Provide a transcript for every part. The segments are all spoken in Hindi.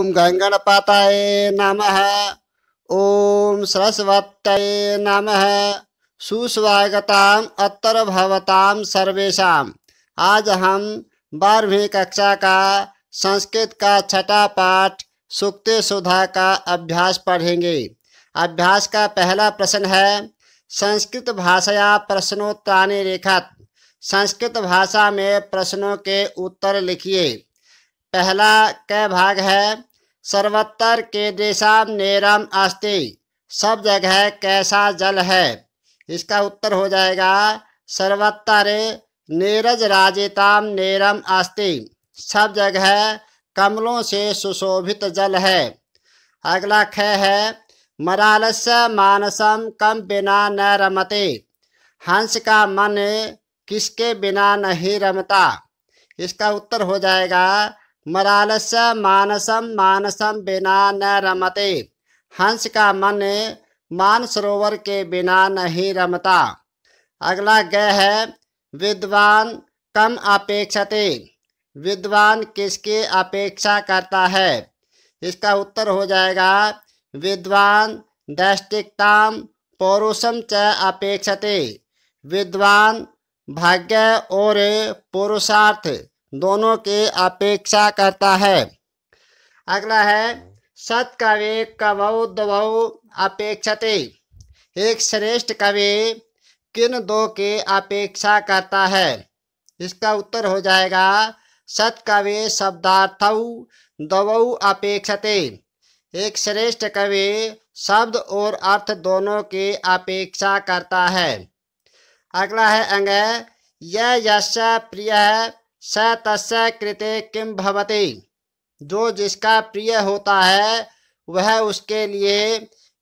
ओम गंगणपतये नमः। ओम सरस्वत्यै नमः। सुस्वागतम् अत्र भवतां सर्वेषाम्। आज हम 12वीं कक्षा का संस्कृत का छठा पाठ सूक्ति सुधा का अभ्यास पढ़ेंगे। अभ्यास का पहला प्रश्न है, संस्कृत भाषया प्रश्नोत्तराणि लिखत। संस्कृत भाषा में प्रश्नों के उत्तर लिखिए। पहला क भाग है, सर्वत्र के देशाम नेरम अस्ति। सब जगह कैसा जल है। इसका उत्तर हो जाएगा, सर्वत्र नीरज राजिताम नेरम अस्ति। सब जगह कमलों से सुशोभित जल है। अगला ख है, मरालस्य मानसम कम बिना न रमते। हंस का मन किसके बिना नहीं रमता। इसका उत्तर हो जाएगा, मरालस्य मानसम मानसम बिना न रमते। हंस का मन मानसरोवर के बिना नहीं रमता। अगला ग है, विद्वान कम अपेक्षते। विद्वान किसकी अपेक्षा करता है। इसका उत्तर हो जाएगा, विद्वान दैष्टिकताम पौरुषम च अपेक्षते। विद्वान भाग्य और पुरुषार्थ दोनों की अपेक्षा करता है। अगला है, सत कवि कवौ द्वौ अपेक्षते। एक श्रेष्ठ कवि किन दो की अपेक्षा करता है। इसका उत्तर हो जाएगा, सत कवि शब्दार्थौ द्वौ अपेक्षते। एक श्रेष्ठ कवि शब्द और अर्थ दोनों की अपेक्षा करता है। अगला है अंग, यह यस्य प्रिय स तस्य कृते किम भवति। जो जिसका प्रिय होता है वह उसके लिए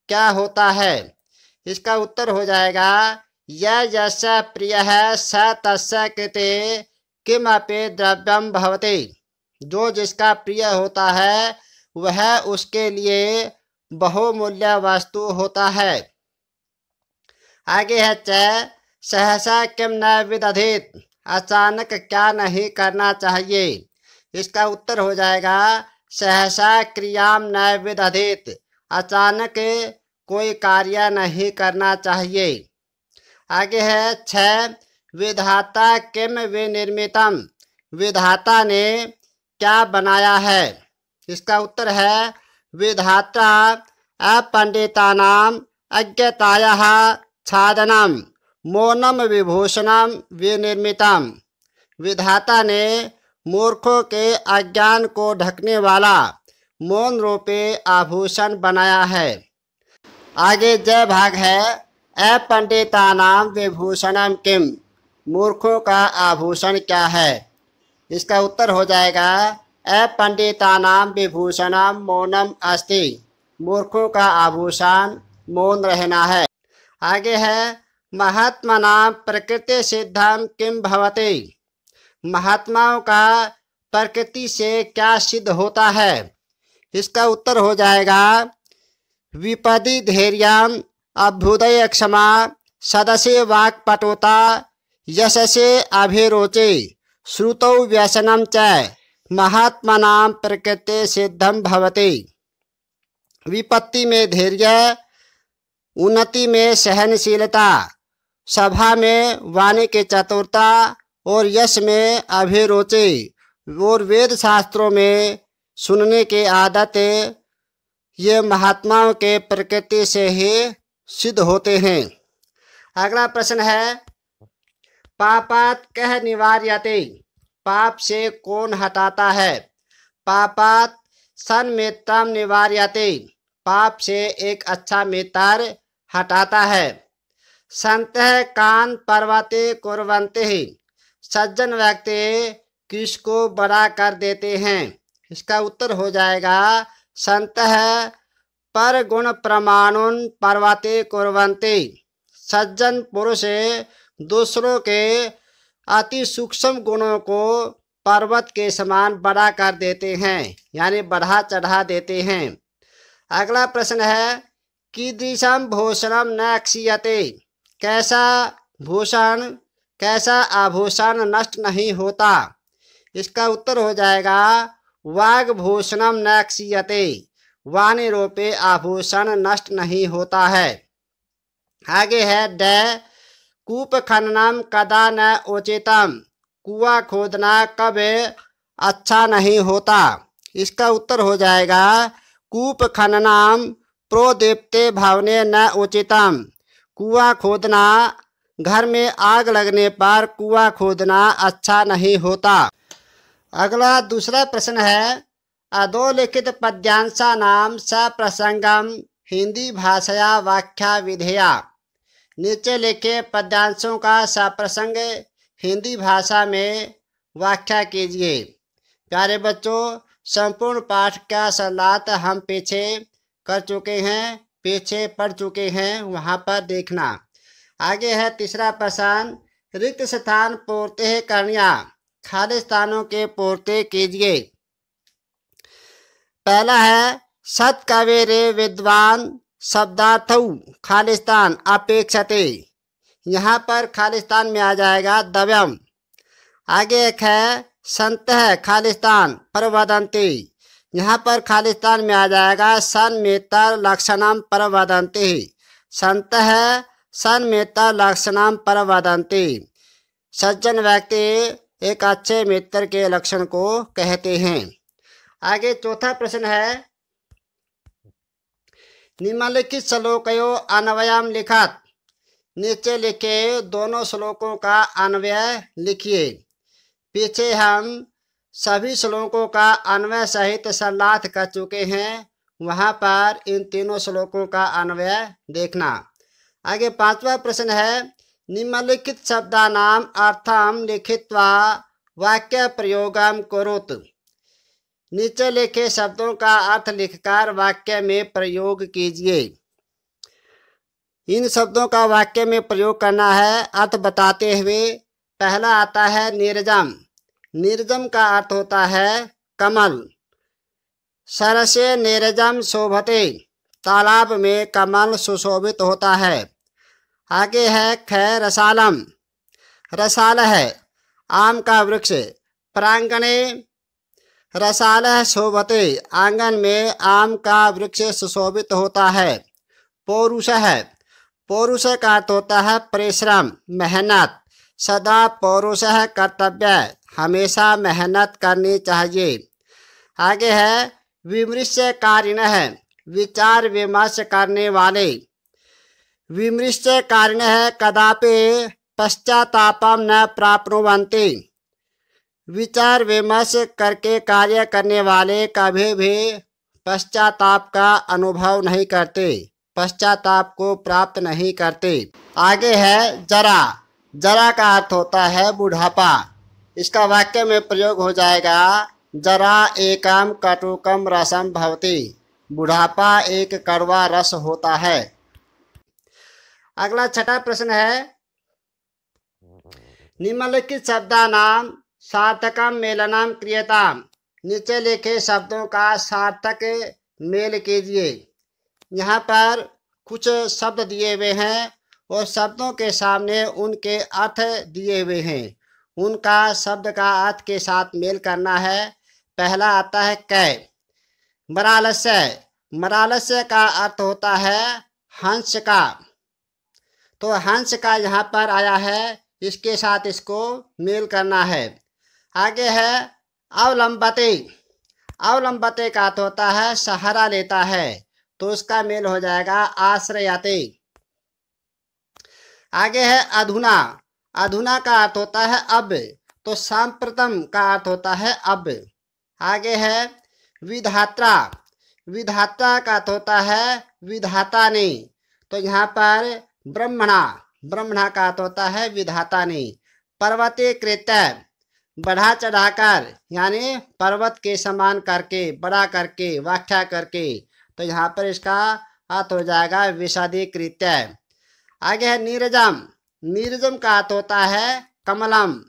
क्या होता है। इसका उत्तर हो जाएगा, यह यस्य प्रिय है स तस्य कृते किम अपि द्रव्यम भवति। जो जिसका प्रिय होता है वह उसके लिए बहुमूल्य वस्तु होता है। आगे है च, सहसा किम न विदधेत। अचानक क्या नहीं करना चाहिए। इसका उत्तर हो जाएगा, सहसा क्रियाम न विदधेत। अचानक कोई कार्य नहीं करना चाहिए। आगे है छ, विधाता किम विनिर्मितम। विधाता ने क्या बनाया है। इसका उत्तर है, विधाता अपंडितानाम अज्ञतायाः छादनम मौनम विभूषणम विनिर्मितम। विधाता ने मूर्खों के अज्ञान को ढकने वाला मौन रूपी आभूषण बनाया है। आगे जय भाग है, अपंडितानाम विभूषणम किम। मूर्खों का आभूषण क्या है। इसका उत्तर हो जाएगा, अपंडितानाम विभूषणम मौनम अस्ति। मूर्खों का आभूषण मौन रहना है। आगे है, महात्मनां प्रकृति सिद्धम किम भवति। महात्माओं का प्रकृति से क्या सिद्ध होता है। इसका उत्तर हो जाएगा, विपदि धैर्यम अभ्युदय क्षमा सदसे वाक्पटुता यशसे अभिरुचि श्रुतौ व्यसनम च महात्मनां प्रकृति सिद्धम भवति। विपत्ति में धैर्य, उन्नति में सहनशीलता, सभा में वाणी की चतुरता और यश में अभिरुचि और वेद शास्त्रों में सुनने की आदत, ये महात्माओं के प्रकृति से ही सिद्ध होते हैं। अगला प्रश्न है, पापात् कः निवार्यते। पाप से कौन हटाता है। पापात् सन्मित्रं निवार्यते। पाप से एक अच्छा मित्र हटाता है। संतः कान पर्वते कुर्वन्ते। सज्जन व्यक्ति किसको बड़ा कर देते हैं। इसका उत्तर हो जाएगा, संतः पर गुण प्रमाणुन पर्वते कुर्वन्ते। सज्जन पुरुष दूसरों के अति सूक्ष्म गुणों को पर्वत के समान बड़ा कर देते हैं, यानी बढ़ा चढ़ा देते हैं। अगला प्रश्न है, कीदृशं भूषणम न क्षीयते। कैसा भूषण, कैसा आभूषण नष्ट नहीं होता। इसका उत्तर हो जाएगा, वाग्भूषणम न क्षीयते, वाणी रूपे आभूषण नष्ट नहीं होता है। आगे है ड कूप खननम कदा न उचितम, कुआं खोदना कब अच्छा नहीं होता। इसका उत्तर हो जाएगा कूप खननम प्रोदीप्ते भवने न उचितम, कुआं खोदना घर में आग लगने पर कुआं खोदना अच्छा नहीं होता। अगला दूसरा प्रश्न है अधोलिखित पद्यांशा नाम सप्रसंगम हिंदी भाषया व्याख्या विधेया। नीचे लिखे पद्यांशों का सप्रसंग हिंदी भाषा में व्याख्या कीजिए। प्यारे बच्चों, संपूर्ण पाठ का सलात हम पीछे कर चुके हैं, पीछे पढ़ चुके हैं, वहाँ पर देखना। आगे है तीसरा प्रश्न, रिक्त स्थान पूर्ति करनिया, खाली स्थानों के पूर्ति कीजिए। पहला है सत कवेरे विद्वान शब्दार्थौ खालिस्तान अपेक्षते, यहाँ पर खालिस्तान में आ जाएगा दव्यम। आगे एक है संत है खालिस्तान परवदंती, यहाँ पर खालिस्तान में आ जाएगा सन्मेतर लक्षणम परवदंती, संत है सन्मेतर लक्षणम परवदंती। सज्जन व्यक्ति एक अच्छे मित्र के लक्षण को कहते हैं। आगे चौथा प्रश्न है निम्नलिखित श्लोकयो अन्वयम लिखत, नीचे लिखे दोनों श्लोकों का अन्वय लिखिए। पीछे हम सभी श्लोकों का अन्वय सहित सलाथ कर चुके हैं, वहाँ पर इन तीनों श्लोकों का अन्वय देखना। आगे पांचवा प्रश्न है निम्नलिखित शब्दानाम अर्थम लिखित्वा वाक्य प्रयोगम कुरुत, नीचे लिखे शब्दों का अर्थ लिखकर वाक्य में प्रयोग कीजिए। इन शब्दों का वाक्य में प्रयोग करना है अर्थ बताते हुए। पहला आता है निर्जम, निर्जम का अर्थ होता है कमल। सरसे निर्जम शोभते, तालाब में कमल सुशोभित होता है। आगे है ख रसालम, रसाल है आम का वृक्ष। प्रांगणे रसाल शोभते, आंगन में आम का वृक्ष सुशोभित होता है। पौरुष है, पौरुष का अर्थ होता है परिश्रम मेहनत। सदा पौरुष कर्तव्य, हमेशा मेहनत करनी चाहिए। आगे है विमृश्यकारिण है, विचार विमर्श करने वाले। विमृश्यकारिण है कदापि पश्चातापम न प्राप्नुवन्ति, विचार विमर्श करके कार्य करने वाले कभी भी पश्चाताप का अनुभव नहीं करते, पश्चाताप को प्राप्त नहीं करते। आगे है जरा, जरा का अर्थ होता है बुढ़ापा। इसका वाक्य में प्रयोग हो जाएगा जरा एकम कटुकम रसम भवति, बुढ़ापा एक कड़वा रस होता है। अगला छठा प्रश्न है निम्नलिखित शब्दानाम सार्थकम मेलनम क्रियताम, नीचे लिखे शब्दों का सार्थक मेल कीजिए। यहाँ पर कुछ शब्द दिए हुए हैं और शब्दों के सामने उनके अर्थ दिए हुए हैं, उनका शब्द का अर्थ के साथ मेल करना है। पहला आता है कै, मरालस्य, मरालस्य का अर्थ होता है हंस का, तो हंस का यहाँ पर आया है, इसके साथ इसको मेल करना है। आगे है अवलंबते, अवलंबते का अर्थ होता है सहारा लेता है, तो उसका मेल हो जाएगा आश्रयाते। आगे है अधुना, अधुना का अर्थ होता है अब, तो सांप्रतम का अर्थ होता है अब। आगे है विधात्रा, विधात्रा का अर्थ होता है विधाता ने, तो यहाँ पर ब्रह्मणा, ब्रह्मणा का अर्थ होता है विधाता ने। पर्वते कृत्य, बढ़ा चढ़ाकर यानी पर्वत के समान करके, बड़ा करके, व्याख्या करके, तो यहाँ पर इसका अर्थ हो जाएगा विशदीकृत्य। आगे है नीरजम, नीरजम का अर्थ होता है कमलम।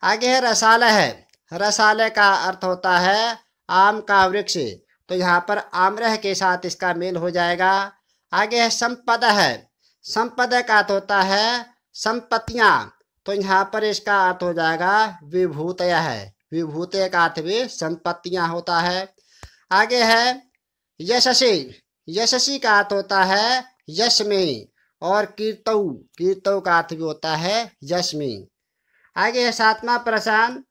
आगे है रसालय है, रसालय का अर्थ होता है आम का वृक्ष, तो यहाँ पर आम्रह के साथ इसका मेल हो जाएगा। आगे है संपद है, संपद का अर्थ होता है संपत्तियाँ, तो यहाँ पर इसका अर्थ हो जाएगा विभूतय है, विभूते का अर्थ भी संपत्तियां होता है। आगे है यशसी, यशसी का अर्थ होता है यश में। और कीर्तऊ, कीर्तऊ का अर्थ भी होता है यश में। आगे है 7वां प्रश्न,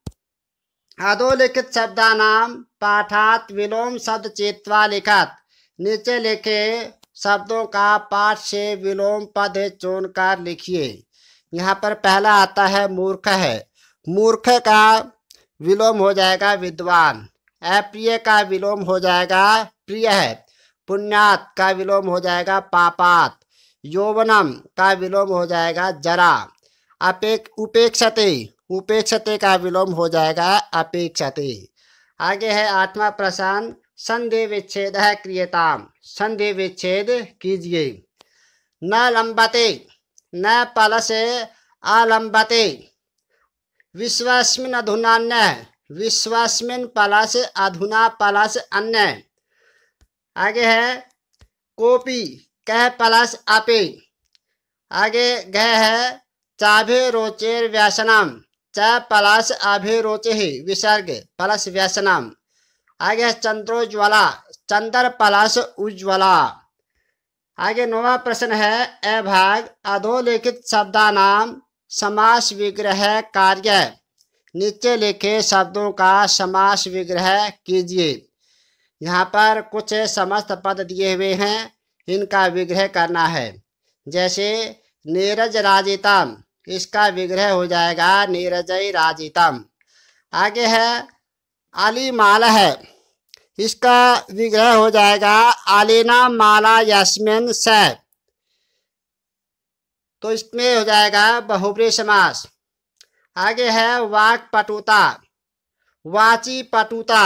अधोलिखित शब्दानाम पाठात विलोम शब्द चेत्वा लिखत। नीचे लिखे शब्दों का पाठ से विलोम पद चुनकर लिखिए। यहाँ पर पहला आता है मूर्ख है। मूर्ख का विलोम हो जाएगा विद्वान। अप्रिय का विलोम हो जाएगा प्रिय है। पुण्यात का विलोम हो जाएगा पापात। यौवनम का विलोम हो जाएगा जरा। उपेक्षते, उपेक्षते का विलोम हो जाएगा अपेक्षते। आगे है 8वां प्रश्न, संधि विच्छेद क्रियताम। संधि विच्छेद कीजिए। न लंबते, न पल से अलंबते। विश्वास्मिन अधुनान्य, विश्वास्मिन प्लस अधुना प्लस अन्य। आगे है कोपी, कह प्लस अपे। आगे गह है चाभे रोचेर व्यसनम। च प्लस अभिरोचे विसर्ग प्लस व्यसनम। आगे है चंद्रोज्वला, चंद्र प्लस उज्ज्वला। आगे 9वां प्रश्न है अभाग, अधोलिखित शब्दानाम समास विग्रह कार्य। नीचे लिखे शब्दों का समास विग्रह कीजिए। यहाँ पर कुछ समस्त पद दिए हुए हैं, इनका विग्रह करना है। जैसे नीरज राजितम, इसका विग्रह हो जाएगा नीरजय राजितम। आगे है आली माला है, इसका विग्रह हो जाएगा आलिना माला यस्मिन से। तो इसमें हो जाएगा बहुब्रीहि समास। आगे है वाक पटुता, वाची पटुता।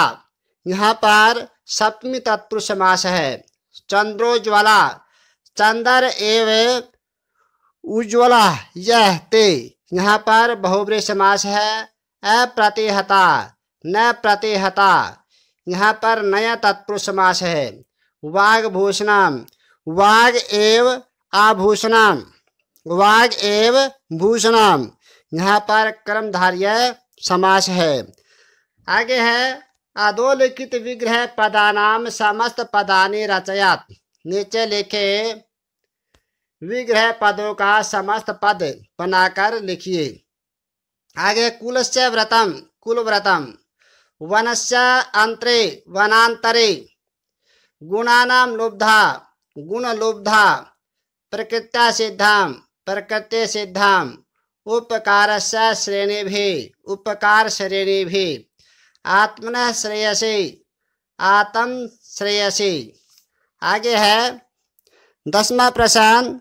यहाँ पर सप्तमी तत्पुरुष समास है। चंद्रोज्वला, चंद्र एवं उज्ज्वला यह ते। यहाँ पर बहुब्रीहि समास है। अप्रतिहता, न प्रतिहता। यहाँ पर नया तत्पुरुष समास है। वाग्भूषणम, वाग एव आभूषणम, वाग एव भूषणम। यहाँ पर कर्मधारय समास है। आगे है अधोलिखित विग्रह पदानाम समस्त पदानि रचयत। नीचे लिखे विग्रह पदों का समस्त पद बनाकर लिखिए। आगे कुलस्य व्रतम, कुल व्रतम। वनस्य अंतरे, वनांतरे। गुणानाम लुब्धा, गुण लुब्धा। प्रकृत्या सिद्धाम, प्रकृति सिद्धाम। उपकारस्य श्रेणिभिः, उपकार श्रेणिभिः। आत्मनः श्रेयसे, आत्म श्रेयसे। आगे है 10वां प्रश्न,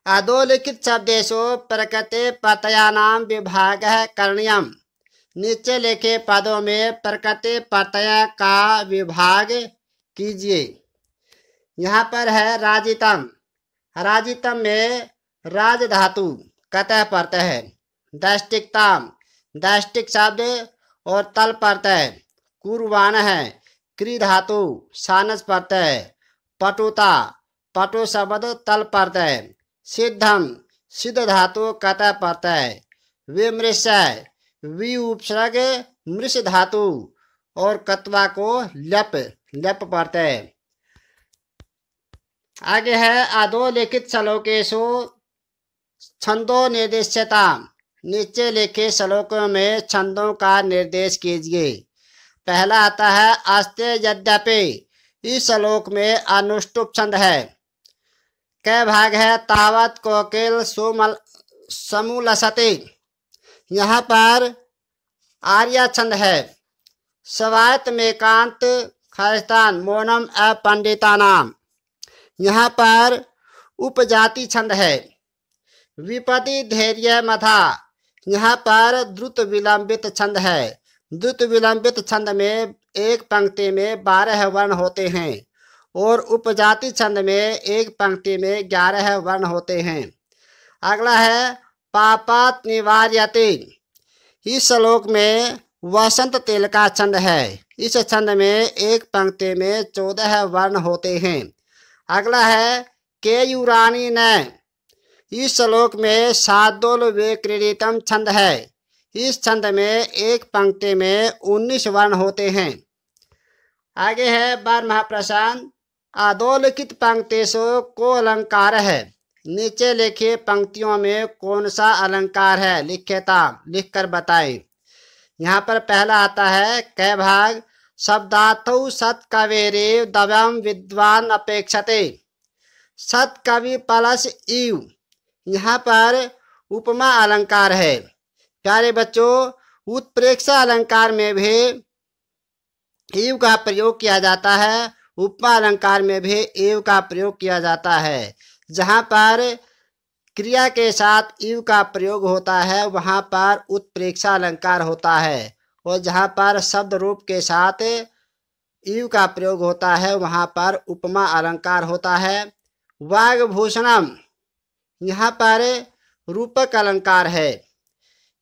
अधोलिखित शब्देषु प्रकृति प्रत्ययानाम विभागः करणीयम्। नीचे लिखे पदों में प्रकृति प्रत्यय का विभाग कीजिए। यहाँ पर है राजितम, राजितम में राज धातु कतः प्रत्यय है। दैष्टिकताम, दैष्टिक शब्द और तल प्रत्यय। कुर्वाण है, क्री धातु सानस प्रत्यय। पटुता, पटु शब्द तल प्रत्यय। सिद्धम, सिद्ध धातु कतः प्रत्यय। विमृश्य, वि उपसर्ग मृष धातु और कत्वा को लप, लप प्रत्यय। आगे है अधोलिखित श्लोकेषु छंदो निर्देश्यता। नीचे लिखे श्लोकों में छंदों का निर्देश कीजिए। पहला आता है अस्ते यद्यपि। इस श्लोक में अनुष्टुप छंद है। कै भाग है तावत कोकिल समूलसते। यहाँ पर आर्या छंद है। स्वायत मेकांत खरस्तान मौनम अपंडितानाम। यहाँ पर उपजाति छंद है। विपति धैर्य मथा। यहाँ पर द्रुत विलंबित छंद है। द्रुत विलंबित छंद में एक पंक्ति में 12 वर्ण होते हैं और उपजाति छंद में एक पंक्ति में 11 वर्ण होते हैं। अगला है पापात निवार्यते। इस श्लोक में वसंत तेल का छंद है। इस छंद में एक पंक्ति में 14 वर्ण होते हैं। अगला है केयूरानी न। इस श्लोक में शार्दूल विक्रीडितम छंद है। इस छंद में एक पंक्ति में 19 वर्ण होते हैं। आगे है 12वां प्रश्न, अधोलिखित पंक्तिषु को अलंकार है? नीचे लिखे पंक्तियों में कौन सा अलंकार है? लिख्यता लिखकर बताएं। यहाँ पर पहला आता है क भाग, शब्दार्थौ सत कवेरेव दव्यम विद्वान अपेक्षते। सत कवि प्लस इव, यहाँ पर उपमा अलंकार है। प्यारे बच्चों, उत्प्रेक्षा अलंकार में भी एव का प्रयोग किया जाता है, उपमा अलंकार में भी एव का प्रयोग किया जाता है। जहाँ पर क्रिया के साथ इव का प्रयोग होता है वहाँ पर उत्प्रेक्षा अलंकार होता है, और जहाँ पर शब्द रूप के साथ इव का प्रयोग होता है वहाँ पर उपमा अलंकार होता है। वाग्भूषणम, यहाँ पर रूपक अलंकार है।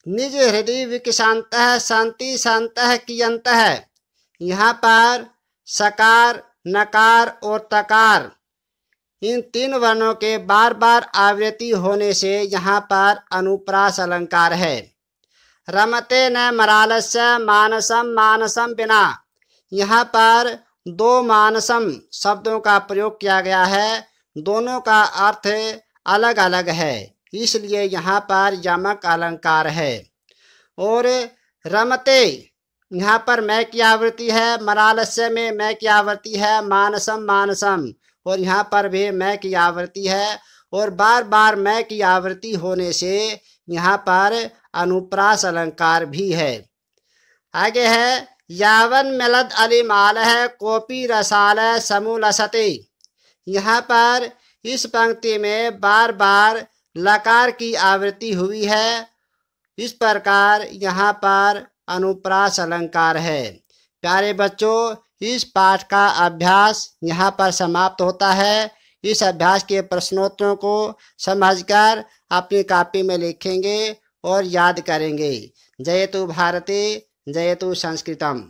निज हृदय विकशांतः शांति शांतः कियंतः, यहाँ पर सकार नकार और तकार इन 3 वर्णों के बार बार आवृत्ति होने से यहाँ पर अनुप्रास अलंकार है। रमते न मरालस्य मानसम मानसम बिना, यहाँ पर 2 मानसम शब्दों का प्रयोग किया गया है, दोनों का अर्थ अलग अलग है, इसलिए यहाँ पर यमक अलंकार है। और रमते, यहाँ पर मैं की आवृत्ति है, मरालस्य में मैं की आवृत्ति है, मानसम मानसम, और यहाँ पर भी मैं की आवृत्ति है, और बार बार मैं की आवृत्ति होने से यहाँ पर अनुप्रास अलंकार भी है। आगे है यावन मिलद अलिमाल है कोपी रसाल समूलसते, यहाँ पर इस पंक्ति में बार बार लकार की आवृत्ति हुई है, इस प्रकार यहाँ पर अनुप्रास अलंकार है। प्यारे बच्चों, इस पाठ का अभ्यास यहाँ पर समाप्त होता है। इस अभ्यास के प्रश्नोत्तरों को समझकर अपनी कॉपी में लिखेंगे और याद करेंगे। जयतु भारती, जयतु संस्कृतम।